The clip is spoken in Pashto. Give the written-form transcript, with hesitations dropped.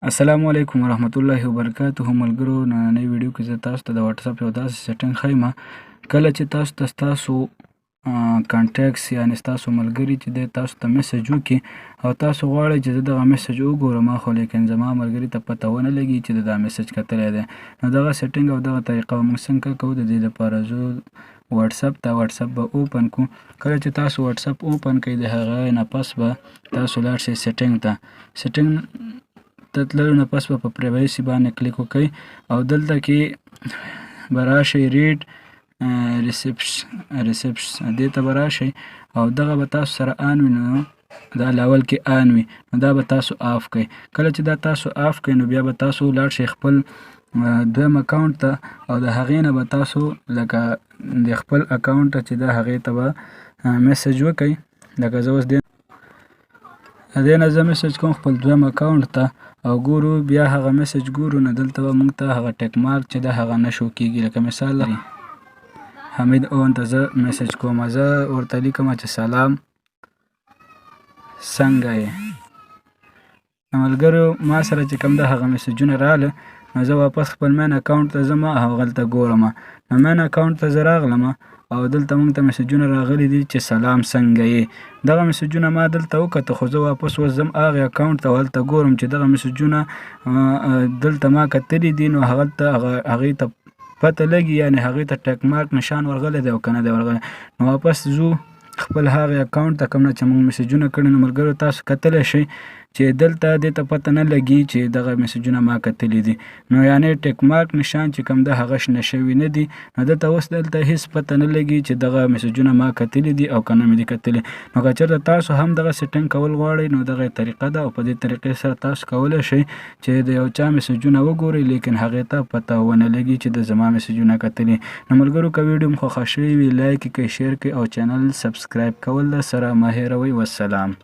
السلام علیکم ورحمت الله وبرکاته ملګرو نننۍ ویډیو کې زه تاسو ته د واتساپ یو داسې سیټینګ ښیم کله چې تاسو کانټیکټس یعنې ستاسو ملګري چې دی تاسو ته میسج وکړي او تاسو غواړئ چې زه دغه میسج وګورم خو لیکن زما ملګري ته پته ونه لګي چې د دا میسج کتلی دی نو دغه سیټینګ او دغه طریقه به موږ څنګه کوو د دې لپاره زه واتساپ به اوپن کړو کله چې تاسو واتساپ اوپن کړئ د هغه نه پس به تاسو لاړ شئ سیټینګ ته سیټینګ ته تللو نه پس به په پرایوسي باندې کلیک وکړئ او دلته کې به راشئ ریډ ریسیپټس دې ته به راشئ او دغه به تاسو سره آن وي نو دا لاول کې آن وي نو دا به تاسو آف کړئ کله چې دا تاسو آف کړئ نو بیا به تاسو لاړ شئ خپل دویم اکاونټ ته او د هغې نه به تاسو لکه د خپل اکاونټ چې د هغې ته به میسج وکړئ لکه زه اوس دې نه زه میسج کوم خپل دویم اکاونټ ته او ګورو بیا هغه میسج ګورو نو دلته به موږ ته هغه ټیک مارک چې د هغه نه شو کېږي لکه مثال حمید اون ته زه میسج کوم زه ورته لیکم چې سلام څنګه یې ملګرو ما سره چې کوم د هغه میسجونه راغله نو زه واپس خپل مین اکاونټ ته ځم او هغلته ګورم نو مین اکاونټ ته زه راغلم او دلته موږ ته میسجونه راغلي دي چې سلام څنګه یې دغه میسجونه ما دلته وکته خو زه واپس اوس ځم هغې اکاونټ ته هلته ګورم چې دغه میسجونه دلته ما کتلي دي نو هغې ته پته لګي یعنې هغې ته ټیک مارک نشان ورغلی دی او که نه دی ورغلی نو واپس ځو خپل هغې اکاونټ ته کوم نه چې موږ میسجونه کړي نو ملګرو تاسو کتلی شئ چې دلته دې ته پته نه لګي چې دغه میسجونه ما کتلي دي نو یعنې ټیک مارک نشان چې کوم د هغه شنه شوي نه دي نو دلته اوس دلته هیڅ پته نه لګي چې دغه میسجونه ما کتلي دي او که نه مې دي کتلي نو که چېرته تاسو هم دغه سیټینګ کول غواړئ نو دغه طریقه ده او په دې طریقې سره تاسو کولی شئ چې د یو چا میسجونه وګورئ لیکن هغې ته پته ونه لګي چې د زما میسجونه کتلي نو ملګرو که ویډیو مو خوښه شوې وي لایک یې کړئ شیر کړئ او چینل سبسکرایب کول سره مه هېروئ والسلام